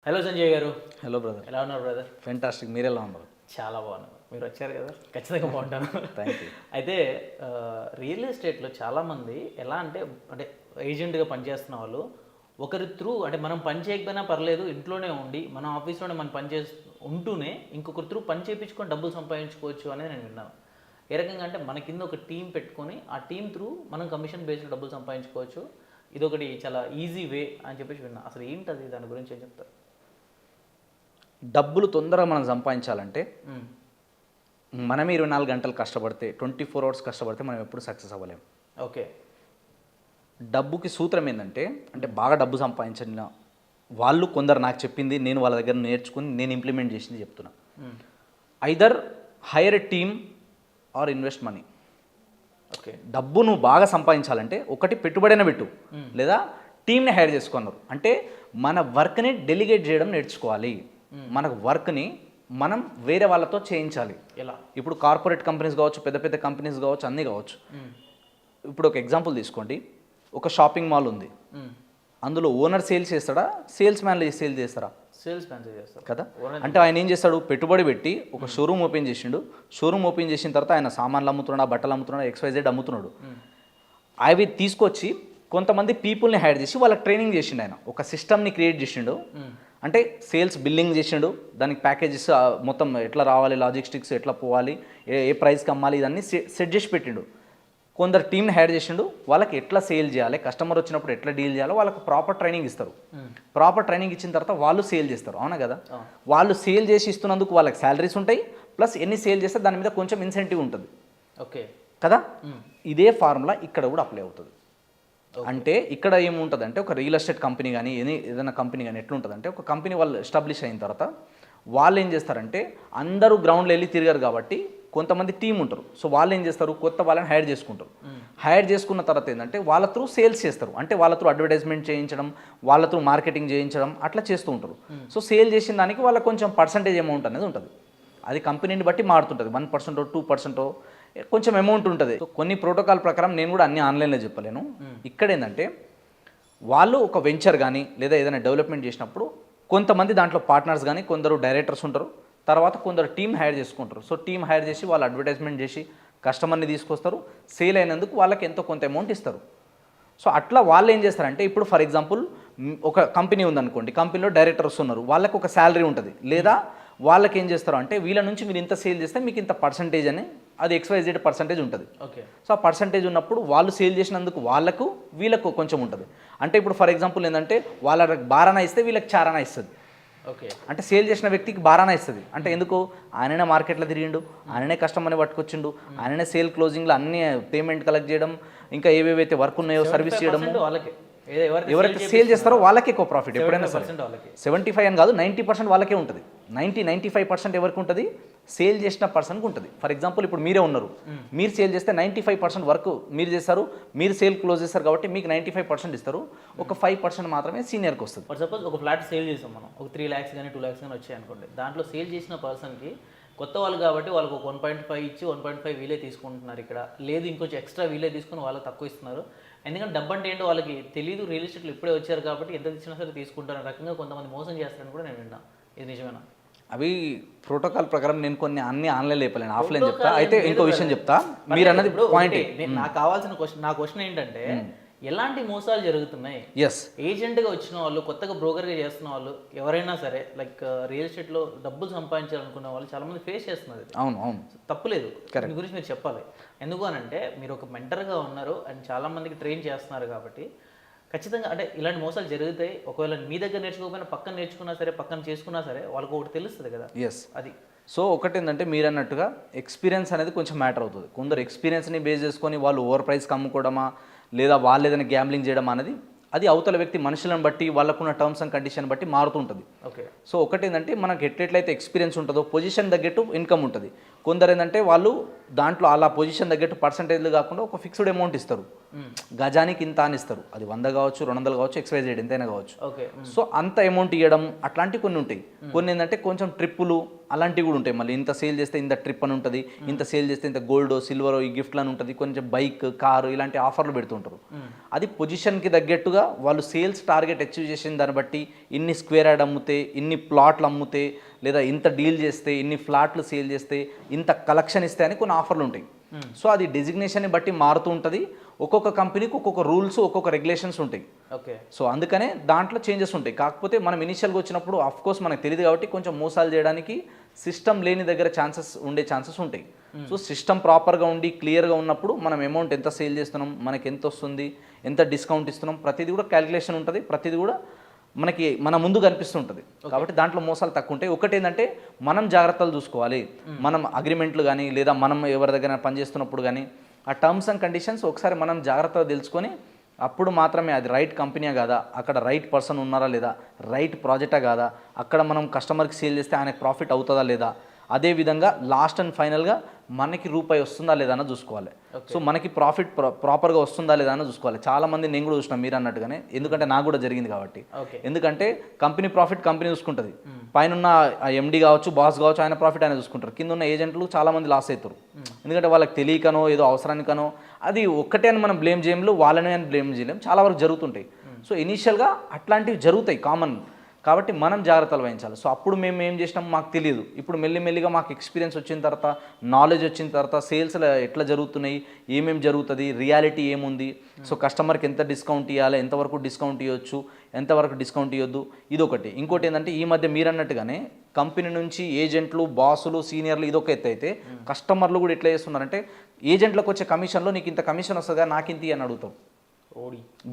Hello Sanjay గారు. Hello brother. ఎలా ఉన్నారు బ్రదర్? ఫెంటాస్టిక్. మీరు ఎలా ఉన్నారు? చాలా బాగున్నాను. మీరు వచ్చారు కదా, ఖచ్చితంగా బాగుంటాను. Thank you. అయితే రియల్ ఎస్టేట్లో చాలామంది ఎలా అంటే అంటే ఏజెంట్గా పనిచేస్తున్న వాళ్ళు ఒకరి త్రూ అంటే మనం పని చేయకపోయినా పర్లేదు, ఇంట్లోనే ఉండి మన ఆఫీస్లోనే మనం పని ఉంటూనే ఇంకొకరి త్రూ పని చేయించుకొని డబ్బులు సంపాదించుకోవచ్చు అనేది నేను విన్నాను. ఏ రకంగా అంటే మన కింద ఒక టీం పెట్టుకొని ఆ టీం త్రూ మనం కమిషన్ బేస్డ్ డబ్బులు సంపాదించుకోవచ్చు. ఇదొకటి చాలా ఈజీ వే అని చెప్పేసి విన్నా. అసలు ఏంటది, దాని గురించి ఏం చెప్తారు? డబ్బులు తొందరగా మనం సంపాదించాలంటే మనమే 24 గంటలు కష్టపడితే 24 అవర్స్ కష్టపడితే మనం ఎప్పుడు సక్సెస్ అవ్వలేము. ఓకే. డబ్బుకి సూత్రం ఏంటంటే అంటే బాగా డబ్బు సంపాదించిన వాళ్ళు కొందరు నాకు చెప్పింది నేను వాళ్ళ దగ్గర నేర్చుకుని నేను ఇంప్లిమెంట్ చేసింది చెప్తున్నా. Either hire a team or invest money. Okay. డబ్బు నువ్వు బాగా సంపాదించాలంటే ఒకటి పెట్టుబడిన పెట్టు, లేదా టీమ్ని హైర్ చేసుకున్నారు. అంటే మన వర్క్ని డెలిగేట్ చేయడం నేర్చుకోవాలి. మన వర్క్ని మనం వేరే వాళ్ళతో చేయించాలి. ఎలా? ఇప్పుడు కార్పొరేట్ కంపెనీస్ కావచ్చు, పెద్ద పెద్ద కంపెనీస్ కావచ్చు, అన్నీ కావచ్చు. ఇప్పుడు ఒక ఎగ్జాంపుల్ తీసుకోండి. ఒక షాపింగ్ మాల్ ఉంది, అందులో ఓనర్ సేల్స్ చేస్తాడా, సేల్స్ మ్యాన్లు సేల్ చేస్తారా? సేల్స్ మ్యాన్ చేస్తారు కదా. అంటే ఆయన ఏం చేస్తాడు, పెట్టుబడి పెట్టి ఒక షోరూమ్ ఓపెన్ చేసిండు. షోరూమ్ ఓపెన్ చేసిన తర్వాత ఆయన సామాన్లు అమ్ముతున్నాడా, బట్టలు అమ్ముతున్నాడా, XYZ అమ్ముతున్నాడు. అవి తీసుకొచ్చి కొంతమంది పీపుల్ని హైర్ చేసి వాళ్ళకి ట్రైనింగ్ చేసిండు. ఆయన ఒక సిస్టమ్ని క్రియేట్ చేసిండు. అంటే సేల్స్ బిల్లింగ్ చేసిండు, దానికి ప్యాకేజెస్ మొత్తం ఎట్లా రావాలి, లాజిస్టిక్స్ ఎట్లా పోవాలి, ఏ ప్రైస్కి అమ్మాలి, ఇదన్నీ సెట్ చేసి పెట్టిండు. కొందరు టీమ్ని హైర్ చేసిండు, వాళ్ళకి ఎట్లా సేల్ చేయాలి, కస్టమర్ వచ్చినప్పుడు ఎట్లా డీల్ చేయాలో వాళ్ళకి ప్రాపర్ ట్రైనింగ్ ఇస్తారు. ప్రాపర్ ట్రైనింగ్ ఇచ్చిన తర్వాత వాళ్ళు సేల్ చేస్తారు. అవునా కదా. వాళ్ళు సేల్ చేసి ఇస్తున్నందుకు వాళ్ళకి శాలరీస్ ఉంటాయి, ప్లస్ ఎన్ని సేల్ చేస్తే దాని మీద కొంచెం ఇన్సెంటివ్ ఉంటుంది. ఓకే కదా. ఇదే ఫార్ములా ఇక్కడ కూడా అప్లై అవుతుంది. అంటే ఇక్కడ ఏముంటుంది అంటే ఒక రియల్ ఎస్టేట్ కంపెనీ కానీ ఏదైనా కంపెనీ కానీ ఎట్లుంటుంది అంటే ఒక కంపెనీ వాళ్ళు ఎస్టాబ్లిష్ అయిన తర్వాత వాళ్ళు ఏం చేస్తారంటే అందరూ గ్రౌండ్లో వెళ్ళి తిరిగారు కాబట్టి కొంతమంది టీం ఉంటారు. సో వాళ్ళు ఏం చేస్తారు, కొత్త వాళ్ళని హైర్ చేసుకుంటారు. హైర్ చేసుకున్న తర్వాత ఏంటంటే వాళ్ళ త్రూ సేల్స్ చేస్తారు. అంటే వాళ్ళ త్రూ అడ్వర్టైజ్మెంట్ చేయించడం, వాళ్ళ త్రూ మార్కెటింగ్ చేయించడం అట్లా చేస్తూ ఉంటారు. సో సేల్ చేసిన దానికి వాళ్ళకి కొంచెం పర్సంటేజ్ అమౌంట్ అనేది ఉంటుంది. అది కంపెనీని బట్టి మారుతుంటుంది. 1% 2% కొంచెం అమౌంట్ ఉంటుంది. సో కొన్ని ప్రోటోకాల్ ప్రకారం నేను కూడా అన్ని ఆన్లైన్లో చెప్పలేను. ఇక్కడ ఏంటంటే వాళ్ళు ఒక వెంచర్ కానీ లేదా ఏదైనా డెవలప్మెంట్ చేసినప్పుడు కొంతమంది దాంట్లో పార్ట్నర్స్ కానీ కొందరు డైరెక్టర్స్ ఉంటారు. తర్వాత కొందరు టీం హైర్ చేసుకుంటారు. సో టీం హైర్ చేసి వాళ్ళు అడ్వర్టైజ్మెంట్ చేసి కస్టమర్ని తీసుకొస్తారు. సేల్ అయినందుకు వాళ్ళకి ఎంతో కొంత అమౌంట్ ఇస్తారు. సో అట్లా వాళ్ళు ఏం చేస్తారంటే ఇప్పుడు ఫర్ ఎగ్జాంపుల్ ఒక కంపెనీ ఉందనుకోండి, కంపెనీలో డైరెక్టర్స్ ఉన్నారు, వాళ్ళకి ఒక శాలరీ ఉంటుంది. లేదా వాళ్ళకి ఏం చేస్తారు అంటే వీళ్ళ నుంచి మీరు ఇంత సేల్ చేస్తే మీకు ఇంత పర్సంటేజ్ అని అది XYZ పర్సంటేజ్ ఉంటుంది. ఓకే. సో ఆ పర్సంటేజ్ ఉన్నప్పుడు వాళ్ళు సేల్ చేసినందుకు వాళ్ళకు వీళ్ళకు కొంచెం ఉంటుంది. అంటే ఇప్పుడు ఫర్ ఎగ్జాంపుల్ ఏంటంటే వాళ్ళకి బారానా ఇస్తే వీళ్ళకి చారానా ఇస్తుంది. ఓకే. అంటే సేల్ చేసిన వ్యక్తికి బారానా ఇస్తుంది. అంటే ఎందుకు, ఆయననే మార్కెట్లో తిరిగిండు, ఆయననే కస్టమర్ని పట్టుకొచ్చిండు, ఆయననే సేల్ క్లోజింగ్లో అన్ని పేమెంట్ కలెక్ట్ చేయడం, ఇంకా ఏవేవైతే వర్క్ ఉన్నాయో సర్వీస్ చేయడం. ఎవరైతే సేల్ చేస్తారో వాళ్ళకి ఎక్కువ ప్రాఫిట్ ఎప్పుడైనా సరే. 75 అని కాదు, 90% వాళ్ళకే ఉంటుంది. 95% ఎవరికి ఉంటుంది, సేల్ చేసిన పర్సన్కి ఉంటుంది. ఫర్ ఎగ్జాంపుల్ ఇప్పుడు మీరే ఉన్నారు, మీరు సేల్ చేస్తే 95% వర్క్ మీరు చేస్తారు, మీరు సేల్ క్లోజ్ చేస్తారు కాబట్టి మీకు 95% ఇస్తారు. ఒక 5% మాత్రమే సీనియర్కి వస్తుంది. ఫర్ సపోజ్ ఒక ఫ్లాట్ సేల్ చేసాం మనం, ఒక 3 lakhs కానీ 2 lakhs కానీ వచ్చాయి అనుకోండి. దాంట్లో సేల్ చేసిన పర్సన్కి కొత్త వాళ్ళు కాబట్టి వాళ్ళకి ఒక 1.5 ఇచ్చి 1.5 వీలే తీసుకుంటున్నారు. ఇక్కడ లేదు ఇంకొంచెం ఎక్స్ట్రా వీలే తీసుకుని వాళ్ళకి తక్కువ ఇస్తున్నారు. ఎందుకంటే డబ్బు అంటే ఏంటో వాళ్ళకి తెలియదు, రియల్ ఎస్టేట్లో ఇప్పుడే వచ్చారు కాబట్టి ఎంత ఇచ్చినా సరే తీసుకుంటారు రకంగా కొంతమంది మోసం చేస్తారని కూడా నేను విన్నా. ఇది నిజమేనా? అవి ప్రోటోకాల్ ప్రకారం నేను కొన్ని అన్ని ఆన్లైన్ లేపలేను, ఆఫ్లైన్ చెప్తా. అయితే ఇంకో విషయం చెప్తా, మీరు అన్నది పాయింట్. నాకు కావాల్సిన క్వశ్చన్ ఏంటంటే ఎలాంటి మోసాలు జరుగుతున్నాయి? ఏజెంట్గా వచ్చిన వాళ్ళు, కొత్తగా బ్రోకర్గా చేస్తున్న వాళ్ళు ఎవరైనా సరే, లైక్ రియల్ ఎస్టేట్లో డబ్బులు సంపాదించాలనుకునే వాళ్ళు చాలా మంది ఫేస్ చేస్తున్నారు. అవును అవును, తప్పులేదు. దీని గురించి మీరు చెప్పాలి. ఎందుకు అని అంటే మీరు ఒక మెంటర్గా ఉన్నారు అండ్ చాలా మందికి ట్రైన్ చేస్తున్నారు కాబట్టి ఖచ్చితంగా అంటే ఇలాంటి మోసాలు జరుగుతాయి. ఒకవేళ మీ దగ్గర నేర్చుకోకపోయినా పక్కన నేర్చుకున్నా సరే, పక్కన చేసుకున్నా సరే వాళ్ళకి ఒకటి తెలుస్తుంది కదా. అది సో ఒకటి ఏంటంటే మీరు అన్నట్టుగా ఎక్స్పీరియన్స్ అనేది కొంచెం మ్యాటర్ అవుతుంది. కొందరు ఎక్స్పీరియన్స్ని బేస్ చేసుకొని వాళ్ళు ఓవర్ ప్రైస్కి అమ్ముకోవడమా, లేదా వాళ్ళు ఏదైనా గ్యాంబ్లింగ్ చేయడం అనేది అది అవతల వ్యక్తి మనుషులను బట్టి వాళ్ళకున్న టర్మ్స్ అండ్ కండిషన్ బట్టి మారుతుంటుంది. ఓకే. సో ఒకటి ఏంటంటే మనకి ఎట్లయితే ఎక్స్పీరియన్స్ ఉంటుందో పొజిషన్ తగ్గట్టు ఇన్కమ్ ఉంటుంది. కొందరు ఏంటంటే వాళ్ళు దాంట్లో అలా పొజిషన్ తగ్గట్టు పర్సంటేజ్లు కాకుండా ఒక ఫిక్స్డ్ అమౌంట్ ఇస్తారు. గజానికి ఇంత అని ఇస్తారు. అది 100 కావచ్చు, 200 కావచ్చు, XYZ ఎంతైనా కావచ్చు. ఓకే. సో అంత అమౌంట్ ఇవ్వడం అట్లాంటివి కొన్ని ఉంటాయి. కొన్ని ఏంటంటే కొంచెం ట్రిప్పులు అలాంటివి కూడా ఉంటాయి. మళ్ళీ ఇంత సేల్ చేస్తే ఇంత ట్రిప్ అని ఉంటుంది, ఇంత సేల్ చేస్తే ఇంత గోల్డ్ సిల్వర్ ఈ గిఫ్ట్లు అని ఉంటుంది, కొంచెం బైక్ కారు ఇలాంటి ఆఫర్లు పెడుతుంటారు. అది పొజిషన్కి తగ్గట్టుగా వాళ్ళు సేల్స్ టార్గెట్ అచీవ్ చేసిన దాన్ని బట్టి ఇన్ని స్క్వేర్ యార్డ్ అమ్ముతే, ఇన్ని ప్లాట్లు అమ్ముతే, లేదా ఇంత డీల్ చేస్తే, ఇన్ని ఫ్లాట్లు సేల్ చేస్తే, ఇంత కలెక్షన్ ఇస్తే అని కొన్ని ఆఫర్లు ఉంటాయి. సో అది డెసిగ్నేషన్ని బట్టి మారుతూ ఉంటుంది. ఒక్కొక్క కంపెనీకి ఒక్కొక్క రూల్స్, ఒక్కొక్క రెగ్యులేషన్స్ ఉంటాయి. ఓకే. సో అందుకనే దాంట్లో చేంజెస్ ఉంటాయి. కాకపోతే మనం ఇనిషియల్గా వచ్చినప్పుడు కోర్స్ మనకు తెలియదు కాబట్టి కొంచెం మోసాలు చేయడానికి సిస్టమ్ లేని దగ్గర ఉండే ఛాన్సెస్ ఉంటాయి. సో సిస్టమ్ ప్రాపర్గా ఉండి క్లియర్గా ఉన్నప్పుడు మనం అమౌంట్ ఎంత సేల్ చేస్తున్నాం, మనకి ఎంత వస్తుంది, ఎంత డిస్కౌంట్ ఇస్తున్నాం, ప్రతిదీ కూడా క్యాలిక్యులేషన్ ఉంటుంది. ప్రతిదీ కూడా మనకి మన ముందు కనిపిస్తుంటుంది. కాబట్టి దాంట్లో మోసాలు తక్కువ ఉంటాయి. ఒకటి ఏంటంటే మనం జాగ్రత్తలు చూసుకోవాలి. మనం అగ్రిమెంట్లు కానీ లేదా మనం ఎవరి దగ్గర పనిచేస్తున్నప్పుడు కానీ ఆ టర్మ్స్ అండ్ కండిషన్స్ ఒకసారి మనం జాగ్రత్తగా తెలుసుకొని అప్పుడు మాత్రమే అది రైట్ కంపెనీయా కాదా, అక్కడ రైట్ పర్సన్ ఉన్నారా లేదా, రైట్ ప్రాజెక్టా కాదా, అక్కడ మనం కస్టమర్కి సేల్ చేస్తే ఆయనకు ప్రాఫిట్ అవుతుందా లేదా, అదేవిధంగా లాస్ట్ అండ్ ఫైనల్గా మనకి రూపాయి వస్తుందా లేదా అని చూసుకోవాలి. సో మనకి ప్రాఫిట్ ప్రాపర్గా వస్తుందా లేదా అని చూసుకోవాలి. చాలామంది నేను కూడా చూసినా మీరు అన్నట్టుగానే, ఎందుకంటే నాకు కూడా జరిగింది కాబట్టి. ఎందుకంటే కంపెనీ ప్రాఫిట్ కంపెనీ చూసుకుంటుంది, పైన ఉన్న ఎండి కావచ్చు, బాస్ కావచ్చు, ఆయన ప్రాఫిట్ ఆయన చూసుకుంటారు. కింద ఉన్న ఏజెంట్లు చాలామంది లాస్ అవుతారు. ఎందుకంటే వాళ్ళకి తెలియకనో ఏదో అవసరానికనో, అది ఒక్కటే అని మనం బ్లేమ్ చేయలేము, వాళ్ళని అని బ్లేమ్ చేయలేము, చాలా వరకు జరుగుతుంటాయి. సో ఇనీషియల్గా అట్లాంటివి జరుగుతాయి కామన్. కాబట్టి మనం జాగ్రత్తలు వహించాలి. సో అప్పుడు మేము ఏం చేసినాం మాకు తెలియదు. ఇప్పుడు మెల్లిమెల్లిగా మాకు ఎక్స్పీరియన్స్ వచ్చిన తర్వాత, నాలెడ్జ్ వచ్చిన తర్వాత, సేల్స్లో ఎట్లా జరుగుతున్నాయి, ఏమేమి జరుగుతుంది, రియాలిటీ ఏముంది, సో కస్టమర్కి ఎంత డిస్కౌంట్ ఇవ్వాలి, ఎంతవరకు డిస్కౌంట్ ఇవ్వచ్చు, ఎంతవరకు డిస్కౌంట్ ఇవ్వద్దు, ఇదొకటి. ఇంకోటి ఏంటంటే ఈ మధ్య మీరు అన్నట్టుగానే కంపెనీ నుంచి ఏజెంట్లు, బాసులు, సీనియర్లు ఇదొక ఎత్తు అయితే, కస్టమర్లు కూడా ఎట్లా చేస్తున్నారంటే ఏజెంట్లకు వచ్చే కమిషన్లో నీకు ఇంత కమిషన్ వస్తుందా, నాకు ఇంత అని అడుగుతాం.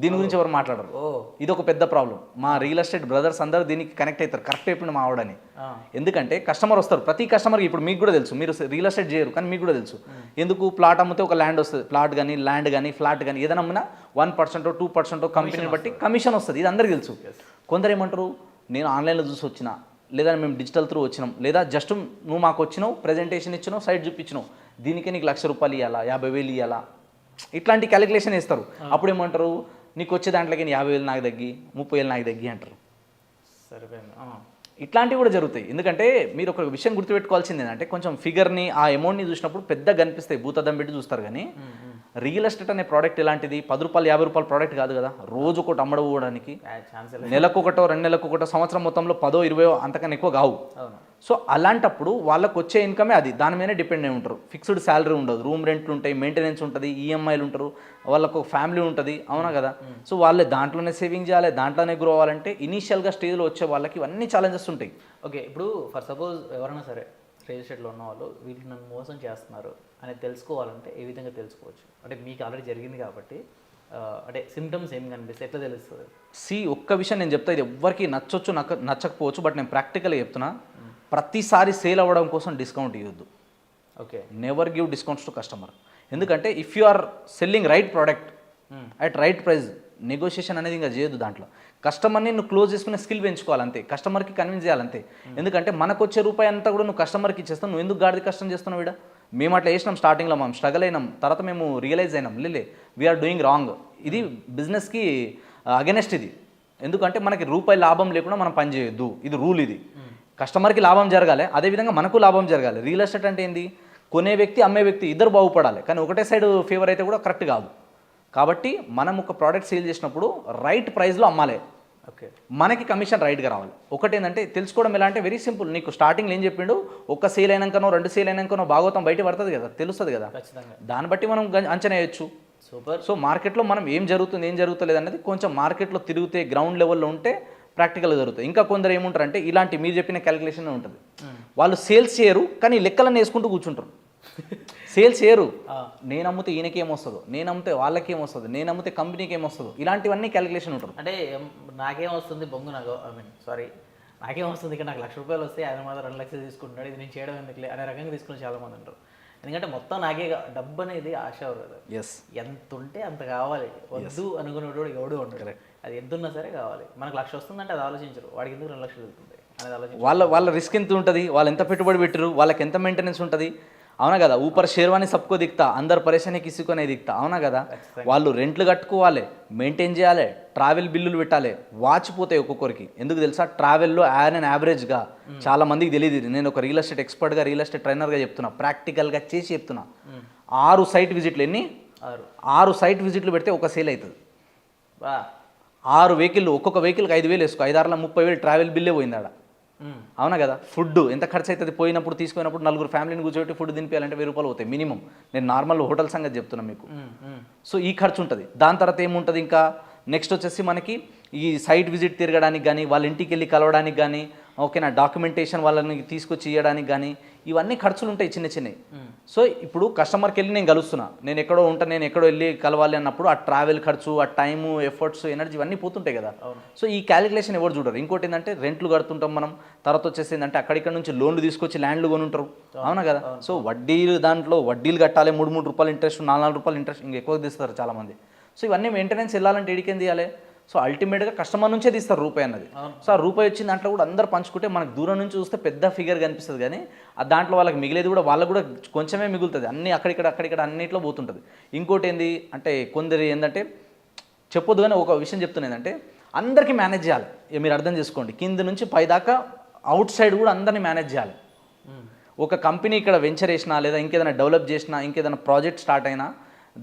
దీని గురించి ఎవరు మాట్లాడరు. ఇది ఒక పెద్ద ప్రాబ్లం. మా రియల్ ఎస్టేట్ బ్రదర్స్ అందరూ దీనికి కనెక్ట్ అవుతారు. కరెక్ట్ అయిపోయింది మా ఆవిడని. ఎందుకంటే కస్టమర్ వస్తారు, ప్రతి కస్టమర్కి. ఇప్పుడు మీకు కూడా తెలుసు, మీరు రియల్ ఎస్టేట్ చేయరు కానీ మీకు కూడా తెలుసు. ఎందుకు ప్లాట్ అమ్మితే ఒక ల్యాండ్ వస్తుంది, ప్లాట్ కానీ ల్యాండ్ కానీ ఫ్లాట్ కానీ ఏదైనా అమ్మినా 1% 2% కంపెనీని బట్టి కమిషన్ వస్తుంది. ఇది అందరికీ తెలుసు. కొందరు ఏమంటారు, నేను ఆన్లైన్లో చూసి వచ్చిన, లేదా మేము డిజిటల్ త్రూ వచ్చినాం, లేదా జస్ట్ నువ్వు మాకు వచ్చినావు, ప్రెజెంటేషన్ ఇచ్చినావు, సైట్ చూపించినావు, దీనికే నీకు ₹1,00,000 ఇవ్వాలా, 50,000 ఇవ్వాలా, ఇట్లాంటి క్యాలిక్యులేషన్ వేస్తారు. అప్పుడు ఏమంటారు, నీకు వచ్చే దాంట్లోకి 50,000 నాకు తగ్గి, 30,000 నాకు తగ్గి అంటారు. సరిపోయింది. ఇట్లాంటివి కూడా జరుగుతాయి. ఎందుకంటే మీరు ఒక విషయం గుర్తుపెట్టుకోవాల్సింది ఏంటంటే, కొంచెం ఫిగర్ని, ఆ అమౌంట్ని చూసినప్పుడు పెద్దగా కనిపిస్తాయి, భూతద్దం పెట్టి చూస్తారు. కానీ రియల్ ఎస్టేట్ అనే ప్రోడక్ట్ ఎలాంటిది, ₹10 ₹50 ప్రోడక్ట్ కాదు కదా. రోజు ఒకటి అమ్మడపోవడానికి నెలకొకటో 2 నెలలకొకటో సంవత్సరం మొత్తంలో 10 20 అంతకన్నా ఎక్కువ కావు. సో అలాంటప్పుడు వాళ్ళకు వచ్చే ఇన్కమే అది, దాని మీదనే డిపెండ్ అయి ఉంటారు. ఫిక్స్డ్ శాలరీ ఉండదు, రూమ్ రెంట్లు ఉంటాయి, మెయింటెనెన్స్ ఉంటుంది, ఈఎంఐలు ఉంటారు, వాళ్ళకు ఒక ఫ్యామిలీ ఉంటుంది. అవునా కదా. సో వాళ్ళే దాంట్లోనే సేవింగ్ చేయాలి, దాంట్లోనే గ్రో అవ్వాలంటే ఇనీషియల్గా స్టేజ్లో వచ్చే వాళ్ళకి ఇవన్నీ ఛాలెంజెస్ ఉంటాయి. ఓకే. ఇప్పుడు ఫర్ సపోజ్ ఎవరైనా సరే రియల్ ఎస్టేట్లో ఉన్న వాళ్ళు వీళ్ళు నన్ను మోసం చేస్తున్నారు అనేది తెలుసుకోవాలంటే ఏ విధంగా తెలుసుకోవచ్చు? అంటే మీకు ఆల్రెడీ జరిగింది కాబట్టి, అంటే సిమ్టమ్స్ ఏం కనిపిస్తే ఎట్లా తెలుస్తుంది? ఒక్క విషయం నేను చెప్తా, ఇది ఎవ్వరికి నచ్చొచ్చు నచ్చకపోవచ్చు, బట్ నేను ప్రాక్టికల్గా చెప్తున్నా. ప్రతిసారి సేల్ అవ్వడం కోసం డిస్కౌంట్ ఇవ్వద్దు. Okay. Never give discounts to customer. ఎందుకంటే if you are selling right product at right price, negotiation అనేది ఇంకా చేయొద్దు. దాంట్లో కస్టమర్ని నువ్వు క్లోజ్ చేసుకునే స్కిల్ పెంచుకోవాలంతే, కస్టమర్కి కన్విన్స్ చేయాలంతే. ఎందుకంటే మనకు వచ్చే రూపాయి అంతా కూడా నువ్వు కస్టమర్కి ఇచ్చేస్తావు. నువ్వు ఎందుకు గాడిది కష్టం చేస్తున్నావు? వీడ మేము అట్లా చేసినాం, స్టార్టింగ్లో మేము స్ట్రగల్ అయినాం, తర్వాత మేము రియలైజ్ అయినాం, వీఆర్ డూయింగ్ రాంగ్. ఇది బిజినెస్కి అగెనెస్ట్ ఇది. ఎందుకంటే మనకి రూపాయి లాభం లేకుండా మనం పని చేయొద్దు, ఇది రూల్. ఇది కస్టమర్కి లాభం జరగాలి, అదేవిధంగా మనకు లాభం జరగాలి. రియల్ ఎస్టేట్ అంటే ఏంది, కొనే వ్యక్తి అమ్మే వ్యక్తి ఇద్దరు బాగుపడాలి. కానీ ఒకటే సైడ్ ఫేవర్ అయితే కూడా కరెక్ట్ కాదు. కాబట్టి మనం ఒక ప్రోడక్ట్ సేల్ చేసినప్పుడు రైట్ ప్రైస్లో అమ్మాలి. ఓకే. మనకి కమిషన్ రైట్గా రావాలి. ఒకటి ఏంటంటే తెలుసుకోవడం ఎలా అంటే వెరీ సింపుల్. నీకు స్టార్టింగ్లో ఏం చెప్పిండు, ఒక్క సేల్ అయినాకనో 2 సేల్ అయినాకనో భాగవతం బయట పడుతుంది కదా, తెలుస్తుంది కదా. దాన్ని బట్టి మనం అంచనా వేయచ్చు. సూపర్. సో మార్కెట్లో మనం ఏం జరుగుతుంది ఏం జరుగుతలేదు అనేది కొంచెం మార్కెట్లో తిరిగితే గ్రౌండ్ లెవెల్లో ఉంటే ప్రాక్టికల్గా జరుగుతుంది. ఇంకా కొందరు ఏముంటారంటే ఇలాంటి మీరు చెప్పిన క్యాలిక్యులేషన్ ఉంటుంది. వాళ్ళు సేల్స్ చేయరు కానీ లెక్కలను వేసుకుంటూ కూర్చుంటారు. సేల్స్ చేయరు. నేను అమ్మితే ఈయనకి ఏమొస్తుందో, నేను అమ్మితే వాళ్ళకి ఏమొస్తుందో, నేను అమ్మితే కంపెనీకి ఏమొస్తుందో, ఇలాంటివన్నీ క్యాలిక్యులేషన్ ఉంటుంది. అంటే నాకేం వస్తుంది బొంగు, నాకు నాకేం వస్తుంది, ఇక్కడ నాకు ₹1,00,000 వస్తే ఆయన మాత్రం 2 లక్షలు తీసుకుంటున్నాడు, ఇది నేను చేయడం ఎందుకులే అనే రకంగా తీసుకుని చాలామంది ఉంటారు. ఎందుకంటే మొత్తం నాకే డబ్బు అనేది ఆశ కదా. ఎంత ఉంటే అంత కావాలి, వద్దు అనుకునేవాడు ఎవడు ఉంటాడు. అది ఎంత ఉన్నా సరే కావాలి. మనకు 1,00,000 వస్తుందంటే అది ఆలోచించరు, వాడికి ఎందుకు 2 లక్షలు వెళ్తుంది అనేది ఆలోచించారు. వాళ్ళ రిస్క్ ఎంత ఉంటుంది, వాళ్ళు ఎంత పెట్టుబడి పెట్టరు, వాళ్ళకి ఎంత మెయింటెనెన్స్ ఉంటుంది, అవునా కదా, ఊపర్ షేర్వాణి సబ్కో దిక్తా అందరు పరేషాని కిసుకొనే దిక్తా, అవునా కదా. వాళ్ళు రెంట్లు కట్టుకోవాలి, మెయింటైన్ చేయాలి, ట్రావెల్ బిల్లులు పెట్టాలి, వాచిపోతాయి ఒక్కొక్కరికి. ఎందుకు తెలుసా, ట్రావెల్లో యావరేజ్గా చాలా మందికి తెలియదు ఇది. నేను ఒక రియల్ ఎస్టేట్ ఎక్స్పర్ట్గా, రియల్ ఎస్టేట్ ట్రైనర్గా చెప్తున్నా, ప్రాక్టికల్గా చేసి చెప్తున్నా. 6 సైట్ విజిట్లు, ఎన్ని 6 సైట్ విజిట్లు పెడితే ఒక సేల్ అవుతుంది. 6 వెహికల్, ఒక్కొక్క వెహికల్కి 5,000 వేసుకో, 5 30,000 ట్రావెల్ బిల్లే పోయింది ఆడ. అవునా కదా. ఫుడ్ ఎంత ఖర్చు అవుతుంది, పోయినప్పుడు తీసుకున్నప్పుడు 4 ఫ్యామిలీని కూర్చోబెట్టి ఫుడ్ తినిపించాలంటే 1,000 రూపాయలు అవుతాయి మినిమం. నేను నార్మల్ హోటల్ సంగతి చెప్తున్నాను మీకు. సో ఈ ఖర్చు ఉంటుంది. దాని తర్వాత ఏముంటుంది ఇంకా, నెక్స్ట్ వచ్చేసి మనకి ఈ సైట్ విజిట్ తిరగడానికి కానీ, వాళ్ళ ఇంటికి వెళ్ళి కలవడానికి కానీ, ఓకేనా, డాక్యుమెంటేషన్ వాళ్ళని తీసుకొచ్చి ఇవ్వడానికి కానీ, ఇవన్నీ ఖర్చులు ఉంటాయి చిన్న చిన్నవి. సో ఇప్పుడు కస్టమర్కి వెళ్ళి నేను కలుస్తున్నా, నేను ఎక్కడో ఉంటాను, నేను ఎక్కడో వెళ్ళి కలవాలి అన్నప్పుడు ఆ ట్రావెల్ ఖర్చు, ఆ టైము, ఎఫర్ట్స్, ఎనర్జీ ఇవన్నీ పోతుంటాయి కదా. సో ఈ క్యాలిక్యులేషన్ ఎవరు చూడరు. ఇంకోటి ఏంటంటే రెంట్లు కడుతుంటాం మనం, తర్వాత వచ్చేసి ఏంటంటే అక్కడిక్కడ నుంచి లోన్లు తీసుకొచ్చి ల్యాండ్లు కొని ఉంటారు, అవునా కదా. సో వడ్డీలు, దాంట్లో వడ్డీలు కట్టాలి, 3 రూపాయలు ఇంట్రెస్ట్, 4 రూపాయలు ఇంట్రెస్ట్, ఇంకా ఎక్కువ తీస్తారు చాలామంది. సో ఇవన్నీ మెయింటెనెన్స్ వెళ్ళాలంటే ఎడికేం తీయాలి. సో అల్టిమేట్గా కస్టమర్ నుంచే తీస్తారు రూపాయి అన్నది. సో ఆ రూపాయి వచ్చిన దాంట్లో కూడా అందరు పంచుకుంటే మనకు దూరం నుంచి చూస్తే పెద్ద ఫిగర్ కనిపిస్తుంది, కానీ ఆ దాంట్లో వాళ్ళకి మిగిలేది కూడా వాళ్ళకు కూడా కొంచెమే మిగులుతుంది. అన్నీ అక్కడిక్కడ అన్నిట్లో పోతుంటుంది. ఇంకోటి ఏంది అంటే, కొందరు ఏంటంటే చెప్పొద్దు కానీ ఒక విషయం చెప్తున్నా ఏంటంటే, అందరికీ మేనేజ్ చేయాలి. మీరు అర్థం చేసుకోండి, కింద నుంచి పై దాకా అవుట్ సైడ్ కూడా అందరినీ మేనేజ్ చేయాలి. ఒక కంపెనీ ఇక్కడ వెంచర్ వేసినా, లేదా ఇంకేదైనా డెవలప్ చేసినా, ఇంకేదైనా ప్రాజెక్ట్ స్టార్ట్ అయినా,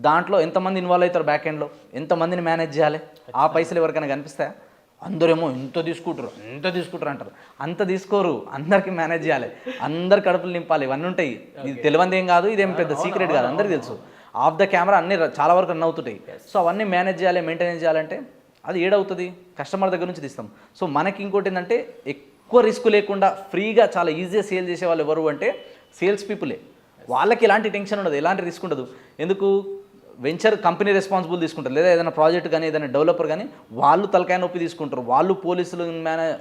దాంట్లో ఎంతమంది ఇన్వాల్వ్ అవుతారు, బ్యాక్ ఎండ్లో ఎంతమందిని మేనేజ్ చేయాలి. ఆ పైసలు ఎవరికైనా కనిపిస్తాయా? అందరేమో ఎంత తీసుకుంటారు అంటారు. అంత తీసుకోరు, అందరికీ మేనేజ్ చేయాలి, అందరు కడుపులు నింపాలి, ఇవన్నీ ఉంటాయి. ఇది తెలియంది ఏం కాదు, ఇదేం పెద్ద సీక్రెట్ కాదు, అందరికీ తెలుసు. ఆఫ్ ద కెమెరా అన్ని చాలా వరకు రన్ అవుతుంటాయి. సో అవన్నీ మేనేజ్ చేయాలి, మెయింటెనెన్స్ చేయాలంటే అది ఏడవుతుంది, కస్టమర్ దగ్గర నుంచి తీస్తాం. సో మనకి ఇంకోటి ఏంటంటే, ఎక్కువ రిస్క్ లేకుండా ఫ్రీగా చాలా ఈజీగా సేల్ చేసే వాళ్ళు ఎవరు అంటే సేల్స్ పీపులే. వాళ్ళకి ఎలాంటి టెన్షన్ ఉండదు, ఎలాంటి రిస్క్ ఉండదు. ఎందుకు, వెంచర్ కంపెనీ రెస్పాన్సిబుల్ తీసుకుంటారు, లేదా ఏదైనా ప్రాజెక్ట్ కానీ, ఏదైనా డెవలపర్ కానీ వాళ్ళు తలకాయ నొప్పి తీసుకుంటారు. వాళ్ళు పోలీసులు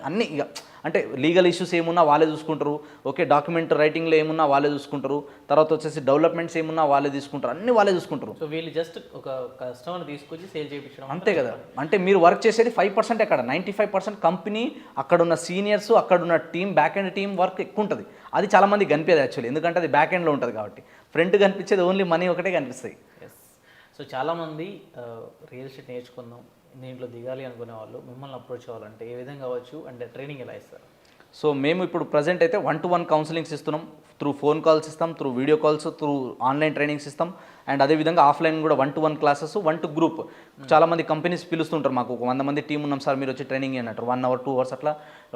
అన్నీ ఇక అంటే లీగల్ ఇష్యూస్ ఏమున్నా వాళ్ళే చూసుకుంటారు. ఓకే, డాక్యుమెంట్ రైటింగ్లో ఏమున్నా వాళ్ళే చూసుకుంటారు. తర్వాత వచ్చేసి డెవలప్మెంట్స్ ఏమున్నా వాళ్ళే తీసుకుంటారు, అన్నీ వాళ్ళే చూసుకుంటారు. సో వీళ్ళు జస్ట్ ఒక కస్టమర్ తీసుకొచ్చి సేల్ చేయించడం అంతే కదా. అంటే మీరు వర్క్ చేసేది 5% అక్కడ, 95% కంపెనీ, అక్కడున్న సీనియర్స్, అక్కడున్న team, back end team work ఎక్కువ ఉంటుంది. అది చాలామంది కనిపించదు యాక్చువల్లీ, ఎందుకంటే అది బ్యాక్ ఎండ్లో ఉంటుంది కాబట్టి. ఫ్రంట్ కనిపించేది ఓన్లీ మనీ ఒకటే కనిపిస్తాయి. సో చాలామంది రియల్ ఎస్టేట్ నేర్చుకుందాం, దీంట్లో దిగాలి అనుకునే వాళ్ళు మిమ్మల్ని అప్రోచ్ అవ్వాలంటే ఏ విధంగా అవ్వచ్చు, అంటే ట్రైనింగ్ ఎలా ఇస్తారు? సో మేము ఇప్పుడు ప్రజెంట్ అయితే 1-to-1 కౌన్సిలింగ్స్ ఇస్తున్నాం. త్రూ ఫోన్ కాల్స్ ఇస్తాం, through video calls, through online trainings ఇస్తాం. అండ్ అదేవిధంగా ఆఫ్లైన్ కూడా 1-to-1 క్లాసెస్, 1 to గ్రూప్. చాలామంది కంపెనీస్ పిలుస్తుంటారు, మాకు ఒక 100 మంది టీం ఉన్నాం సార్, మీరు వచ్చి ట్రైనింగ్ అన్నట్టు 1 hour 2 hours అట్లా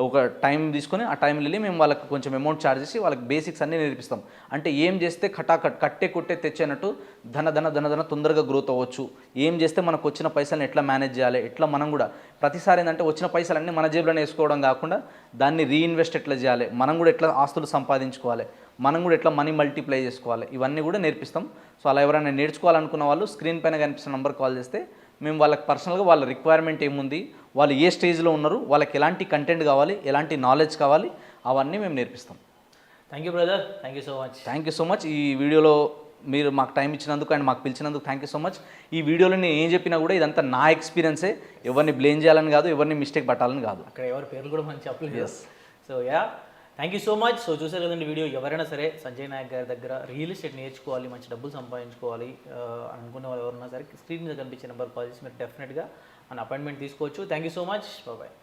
ఒక టైం తీసుకొని ఆ టైంలో వెళ్ళి మేము వాళ్ళకి కొంచెం అమౌంట్ ఛార్జ్ చేసి వాళ్ళకి బేసిక్స్ అన్నీ నేర్పిస్తాం. అంటే ఏం చేస్తే కట్టే కొట్టే తెచ్చేనట్టు ధన తొందరగా గ్రోత్ అవ్వచ్చు, ఏం చేస్తే మనకు వచ్చిన పైసలను ఎట్లా మేనేజ్ చేయాలి, ఎట్లా మనం కూడా ప్రతిసారి ఏంటంటే వచ్చిన పైసలన్నీ మన జేబులోనే వేసుకోవడం కాకుండా దాన్ని రీఇన్వెస్ట్ ఎట్లా చేయాలి, మనం కూడా ఎట్లా ఆస్తులు సంపాదించుకోవాలి, మనం కూడా ఎట్లా మనీ మల్టిప్లై చేసుకోవాలి, ఇవన్నీ కూడా నేర్పిస్తాం. సో అలా ఎవరైనా నేర్చుకోవాలనుకున్న వాళ్ళు స్క్రీన్ పైన కనిపిస్తున్న నెంబర్ కాల్ చేస్తే మేము వాళ్ళకి పర్సనల్గా వాళ్ళ రిక్వైర్మెంట్ ఏముంది, వాళ్ళు ఏ స్టేజ్లో ఉన్నారు, వాళ్ళకి ఎలాంటి కంటెంట్ కావాలి, ఎలాంటి నాలెడ్జ్ కావాలి, అవన్నీ మేము నేర్పిస్తాం. Thank you brother, thank you so much. Thank you so much. ఈ వీడియోలో మీరు మాకు టైం ఇచ్చినందుకు అండ్ మాకు పిలిచినందుకు థ్యాంక్ యూ సో మచ్. ఈ వీడియోలో నేను ఏం చెప్పినా కూడా ఇదంతా నా ఎక్స్పీరియన్సే, ఎవరిని బ్లేమ్ చేయాలని కాదు, ఎవరిని మిస్టేక్ పట్టాలని కాదు. అక్కడ ఎవరి పేర్లు కూడా మనం చెప్పలేదు. So yeah, thank you so much. So చూసారు కదండి వీడియో. ఎవరైనా సరే సంజయ్ నాయక్ గారి దగ్గర రియల్ ఎస్టేట్ నేర్చుకోవాలి, మంచి డబ్బులు సంపాదించుకోవాలి అనుకునే వాళ్ళు ఎవరైనా సరే స్క్రీన్ మీద కనిపించే నెంబర్ కాల్ చేసి మీరు డెఫినెట్గా మన అపాయింట్మెంట్ తీసుకోవచ్చు. Thank you so much. Bye.